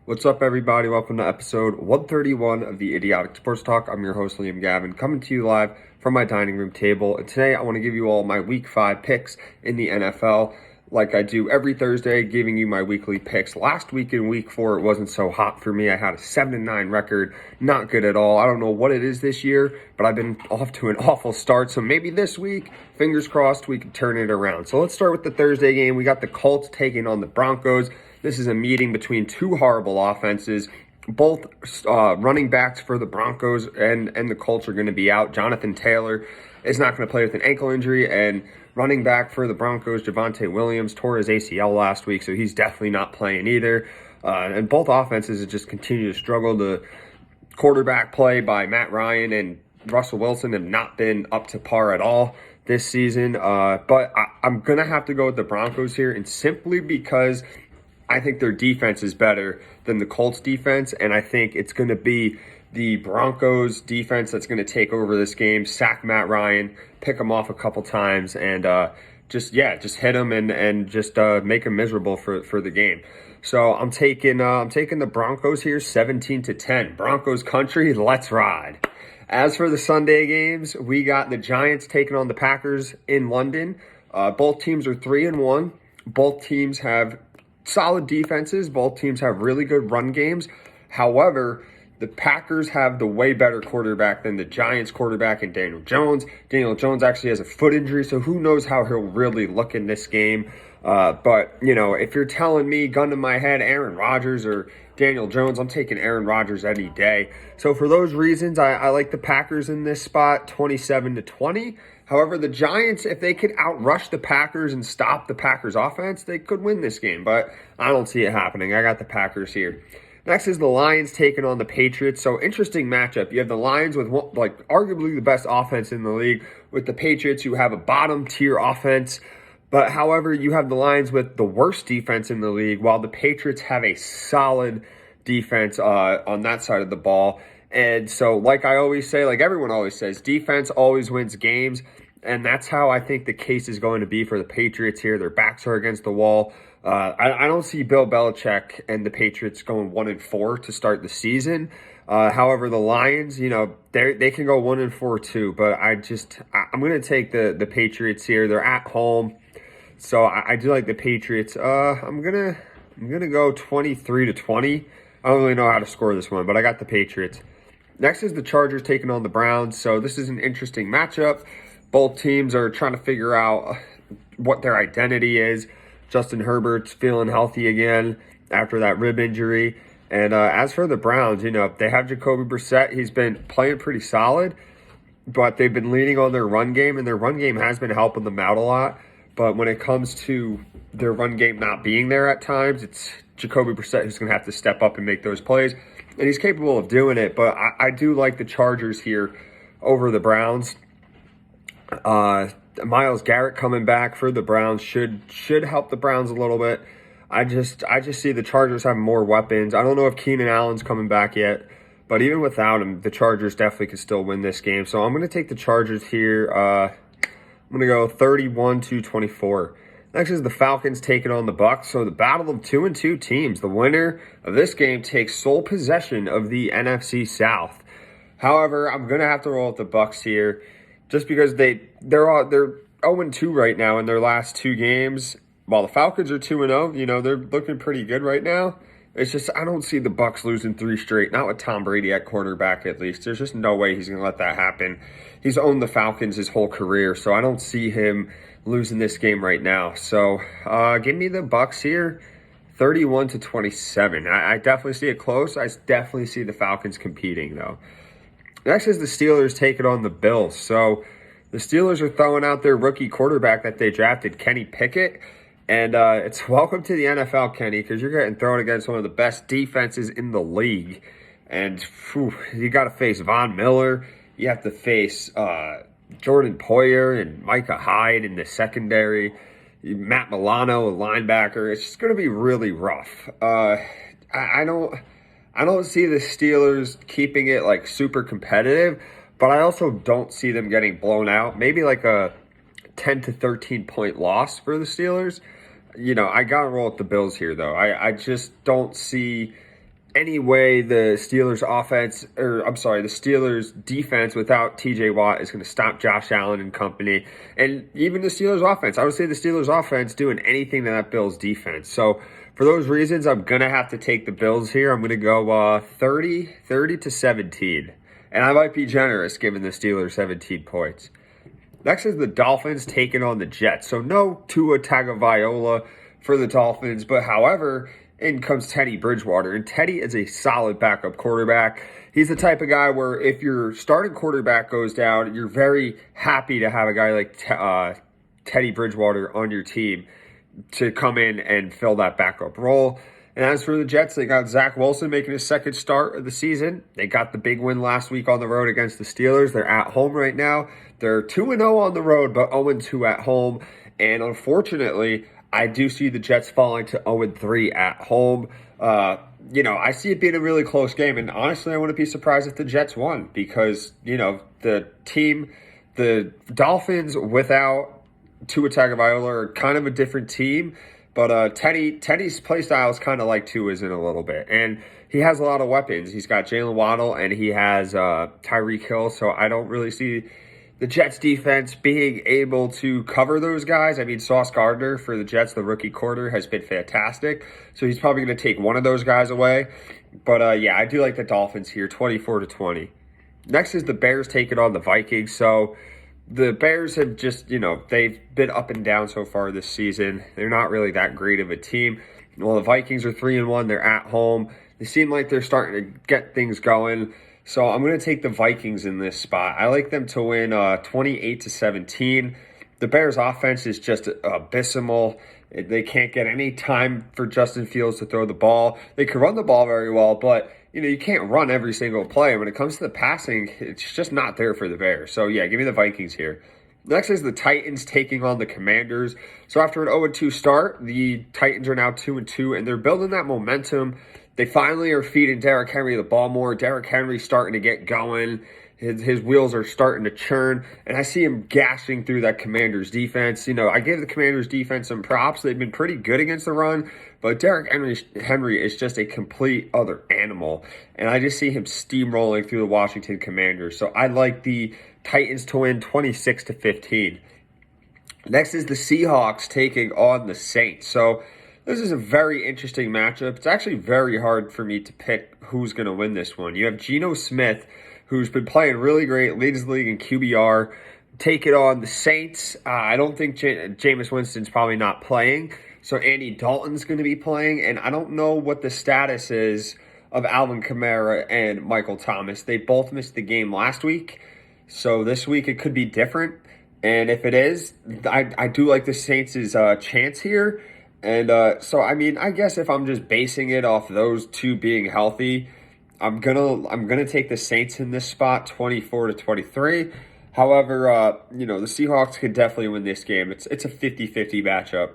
What's up, everybody? Welcome to episode 131 of the Idiotic Sports Talk. I'm your host, Liam Gavin, coming to you live from my dining room table. And today I want to give you all my Week 5 picks in the NFL, like I do every Thursday, giving you my weekly picks. Last week in Week 4, it wasn't so hot for me. I had a 7-9 record, not good at all. I don't know what it is this year, but I've been off to an awful start. So maybe this week, fingers crossed, we can turn it around. So let's start with the Thursday game. We got the Colts taking on the Broncos. This is a meeting between two horrible offenses. Both running backs for the Broncos and the Colts are going to be out. Jonathan Taylor is not going to play with an ankle injury, and running back for the Broncos, Javonte Williams, tore his ACL last week, so he's definitely not playing either. And both offenses have just continued to struggle. The quarterback play by Matt Ryan and Russell Wilson have not been up to par at all this season. But I'm going to have to go with the Broncos here, and simply because I think their defense is better than the Colts defense, and I think it's going to be the Broncos defense that's going to take over this game, sack Matt Ryan, pick him off a couple times, and just hit him and just make him miserable for the game. So I'm taking the Broncos here, 17-10. Broncos country, let's ride. As for the Sunday games, we got the Giants taking on the Packers in London. Both teams are 3-1. Both teams have solid defenses. Both teams have really good run games. However, the Packers have the way better quarterback than the Giants quarterback in Daniel Jones. Daniel Jones actually has a foot injury, so who knows how he'll really look in this game. But, if you're telling me, gun to my head, Aaron Rodgers or Daniel Jones, I'm taking Aaron Rodgers any day. So for those reasons, I like the Packers in this spot, 27-20. However, the Giants, if they could outrush the Packers and stop the Packers offense, they could win this game. But I don't see it happening. I got the Packers here. Next is the Lions taking on the Patriots. So interesting matchup. You have the Lions with arguably the best offense in the league, with the Patriots who have a bottom tier offense. But however, you have the Lions with the worst defense in the league, while the Patriots have a solid defense on that side of the ball. And so, like I always say, like everyone always says, defense always wins games. And that's how I think the case is going to be for the Patriots here. Their backs are against the wall. I don't see Bill Belichick and the Patriots going 1-4 to start the season. However, the Lions, they can go 1-4 too. But I'm going to take the Patriots here. They're at home, so I do like the Patriots. I'm gonna go 23-20. I don't really know how to score this one, but I got the Patriots. Next is the Chargers taking on the Browns. So this is an interesting matchup. Both teams are trying to figure out what their identity is. Justin Herbert's feeling healthy again after that rib injury. And as for the Browns, they have Jacoby Brissett. He's been playing pretty solid, but they've been leaning on their run game, and their run game has been helping them out a lot. But when it comes to their run game not being there at times, it's Jacoby Brissett who's going to have to step up and make those plays. And he's capable of doing it, but I do like the Chargers here over the Browns. Myles Garrett coming back for the Browns should help the Browns a little bit. I just see the Chargers having more weapons. I don't know if Keenan Allen's coming back yet, but even without him, the Chargers definitely could still win this game. So I'm going to take the Chargers here. I'm going to go 31-24. Next is the Falcons taking on the Bucs. So the battle of 2-2 teams. The winner of this game takes sole possession of the NFC South. However, I'm going to have to roll with the Bucs here, just because they're 0-2 right now in their last two games, while the Falcons are 2-0. They're looking pretty good right now. It's just I don't see the Bucs losing 3 straight, not with Tom Brady at quarterback at least. There's just no way he's going to let that happen. He's owned the Falcons his whole career, so I don't see him losing this game right now. So give me the Bucs here, 31-27. I definitely see it close. I definitely see the Falcons competing, though. Next is the Steelers taking on the Bills. So the Steelers are throwing out their rookie quarterback that they drafted, Kenny Pickett. And it's welcome to the NFL, Kenny, because you're getting thrown against one of the best defenses in the league. And you got to face Von Miller. You have to face Jordan Poyer and Micah Hyde in the secondary. Matt Milano, a linebacker. It's just going to be really rough. I don't see the Steelers keeping it like super competitive, but I also don't see them getting blown out. Maybe like a 10-13 point loss for the Steelers. I got to roll with the Bills here, though. I just don't see any way the Steelers the Steelers defense without TJ Watt is going to stop Josh Allen and company. And even the Steelers offense, I would say the Steelers offense doing anything to that Bills defense. So for those reasons, I'm going to have to take the Bills here. I'm going to go 30 to 17. And I might be generous given the Steelers 17 points. Next is the Dolphins taking on the Jets. So no Tua Tagovailoa for the Dolphins, but however, in comes Teddy Bridgewater. And Teddy is a solid backup quarterback. He's the type of guy where if your starting quarterback goes down, you're very happy to have a guy like Teddy Bridgewater on your team to come in and fill that backup role. And as for the Jets, they got Zach Wilson making his second start of the season. They got the big win last week on the road against the Steelers. They're at home right now. They're 2-0 on the road, but 0-2 at home. And unfortunately, I do see the Jets falling to 0-3 at home. I see it being a really close game. And honestly, I wouldn't be surprised if the Jets won because, the Dolphins without Tua Tagovailoa are kind of a different team. But Teddy's play style is kind of like Tua's in a little bit. And he has a lot of weapons. He's got Jalen Waddle and he has Tyreek Hill. So I don't really see the Jets defense being able to cover those guys. I mean, Sauce Gardner for the Jets, the rookie quarter, has been fantastic. So he's probably going to take one of those guys away. But I do like the Dolphins here, 24-20. Next is the Bears taking on the Vikings. So the Bears have just, they've been up and down so far this season. They're not really that great of a team. Well, the Vikings are 3-1. They're at home. They seem like they're starting to get things going. So I'm going to take the Vikings in this spot. I like them to win 28-17. The Bears' offense is just abysmal. They can't get any time for Justin Fields to throw the ball. They can run the ball very well, but you can't run every single play. When it comes to the passing, it's just not there for the Bears. So, give me the Vikings here. Next is the Titans taking on the Commanders. So, after an 0-2 start, the Titans are now 2-2, and they're building that momentum. They finally are feeding Derrick Henry the ball more. Derrick Henry's starting to get going. His wheels are starting to churn, and I see him gashing through that Commanders defense. I gave the Commanders defense some props. They've been pretty good against the run, but Derrick Henry is just a complete other animal, and I just see him steamrolling through the Washington Commanders. So I like the Titans to win 26-15. Next is the Seahawks taking on the Saints. So this is a very interesting matchup. It's actually very hard for me to pick who's going to win this one. You have Geno Smith, who's been playing really great, leads the league in QBR, take it on the Saints. I don't think Jameis Winston's probably not playing, so Andy Dalton's going to be playing, and I don't know what the status is of Alvin Kamara and Michael Thomas. They both missed the game last week, so this week it could be different, and if it is, I do like the Saints' chance here, and I guess if I'm just basing it off those two being healthy, I'm gonna take the Saints in this spot, 24-23. However, the Seahawks could definitely win this game. It's a 50-50 matchup.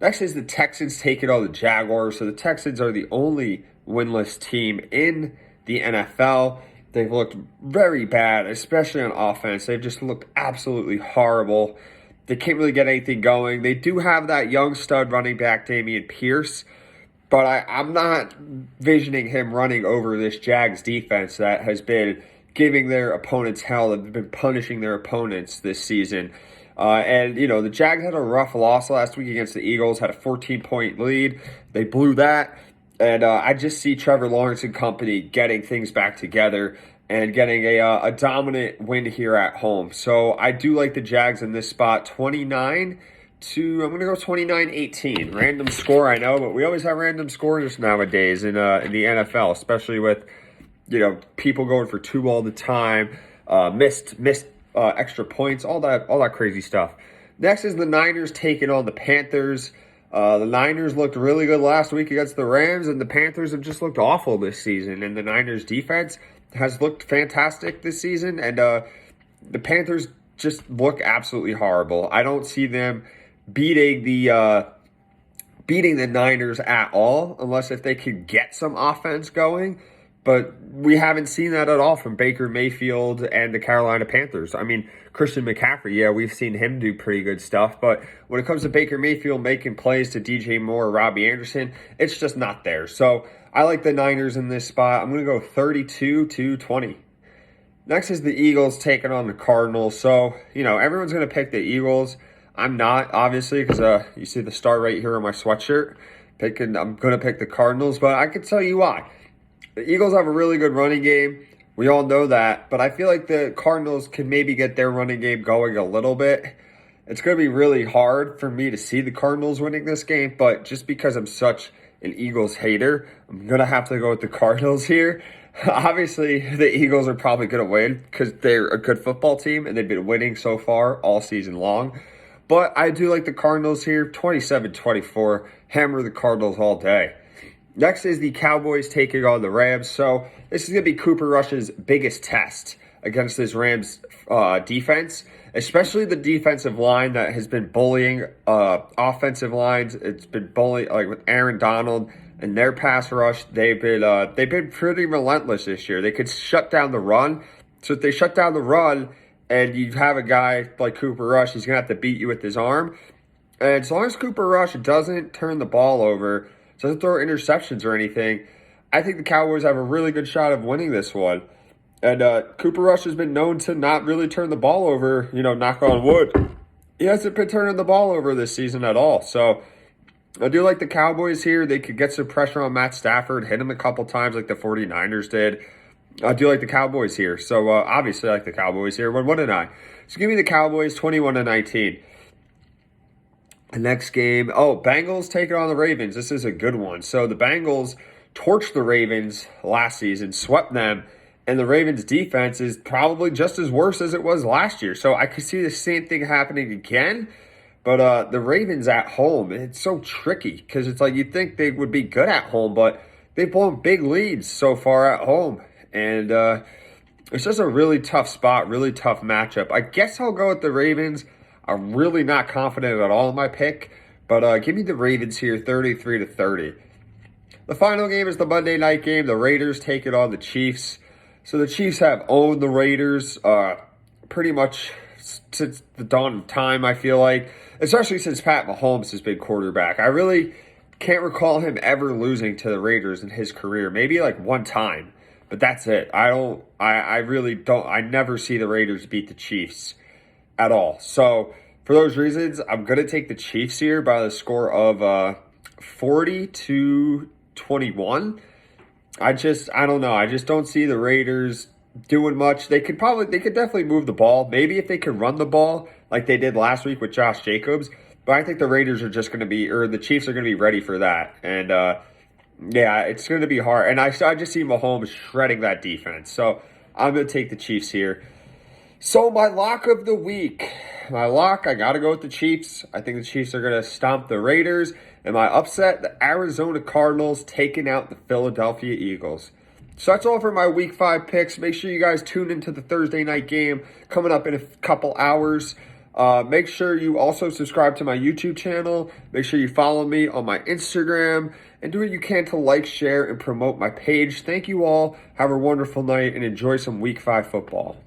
Next is the Texans taking on the Jaguars. So the Texans are the only winless team in the NFL. They've looked very bad, especially on offense. They've just looked absolutely horrible. They can't really get anything going. They do have that young stud running back, Dameon Pierce, but I'm not visioning him running over this Jags defense that has been giving their opponents hell, that have been punishing their opponents this season. The Jags had a rough loss last week against the Eagles, had a 14-point lead. They blew that. And I just see Trevor Lawrence and company getting things back together and getting a dominant win here at home. So I do like the Jags in this spot, 29 to, I'm going to go 29-18. Random score, I know, but we always have random scores nowadays in the NFL, especially with, people going for two all the time, missed extra points, all that crazy stuff. Next is the Niners taking on the Panthers. The Niners looked really good last week against the Rams, and the Panthers have just looked awful this season. And the Niners defense has looked fantastic this season, and the Panthers just look absolutely horrible. I don't see them beating the Niners at all, unless if they could get some offense going. But we haven't seen that at all from Baker Mayfield and the Carolina Panthers. I mean, Christian McCaffrey, yeah, we've seen him do pretty good stuff. But when it comes to Baker Mayfield making plays to DJ Moore, Robbie Anderson, it's just not there. So I like the Niners in this spot. I'm going to go 32-20. Next is the Eagles taking on the Cardinals. So, everyone's going to pick the Eagles. I'm not, obviously, because you see the star right here on my sweatshirt. I'm going to pick the Cardinals, but I can tell you why. The Eagles have a really good running game. We all know that, but I feel like the Cardinals can maybe get their running game going a little bit. It's going to be really hard for me to see the Cardinals winning this game, but just because I'm such an Eagles hater, I'm going to have to go with the Cardinals here. Obviously, the Eagles are probably going to win because they're a good football team and they've been winning so far all season long. But I do like the Cardinals here, 27-24. Hammer the Cardinals all day. Next is the Cowboys taking on the Rams. So this is going to be Cooper Rush's biggest test against this Rams defense, especially the defensive line that has been bullying offensive lines. It's been bullying, like with Aaron Donald and their pass rush. They've been pretty relentless this year. They could shut down the run. So if they shut down the run and you have a guy like Cooper Rush, he's going to have to beat you with his arm. And as long as Cooper Rush doesn't turn the ball over, doesn't throw interceptions or anything, I think the Cowboys have a really good shot of winning this one. And Cooper Rush has been known to not really turn the ball over, knock on wood. He hasn't been turning the ball over this season at all. So I do like the Cowboys here. They could get some pressure on Matt Stafford, hit him a couple times like the 49ers did. I do like the Cowboys here. So obviously I like the Cowboys here. What did I? So give me the Cowboys 21-19. The next game, Bengals taking on the Ravens. This is a good one. So the Bengals torched the Ravens last season, swept them, and the Ravens defense is probably just as worse as it was last year. So I could see the same thing happening again. But the Ravens at home, it's so tricky because it's like you'd think they would be good at home, but they've blown big leads so far at home. And it's just a really tough spot, really tough matchup. I guess I'll go with the Ravens. I'm really not confident at all in my pick, but give me the Ravens here, 33-30. The final game is the Monday night game. The Raiders take it on the Chiefs. So the Chiefs have owned the Raiders pretty much since the dawn of time, I feel like, especially since Pat Mahomes has been quarterback. I really can't recall him ever losing to the Raiders in his career, maybe like one time, but that's it. I really don't. I never see the Raiders beat the Chiefs at all. So for those reasons, I'm going to take the Chiefs here by the score of 40-21. I don't know. I just don't see the Raiders doing much. They could definitely move the ball. Maybe if they could run the ball like they did last week with Josh Jacobs. But I think the Raiders are just going to be, or the Chiefs are going to be ready for that. And yeah, it's going to be hard. And I just see Mahomes shredding that defense. So I'm going to take the Chiefs here. So my lock of the week. I got to go with the Chiefs. I think the Chiefs are going to stomp the Raiders. And my upset, the Arizona Cardinals taking out the Philadelphia Eagles. So that's all for my Week 5 picks. Make sure you guys tune into the Thursday night game coming up in a couple hours. Make sure you also subscribe to my YouTube channel. Make sure you follow me on my Instagram. And do what you can to like, share, and promote my page. Thank you all. Have a wonderful night and enjoy some Week 5 football.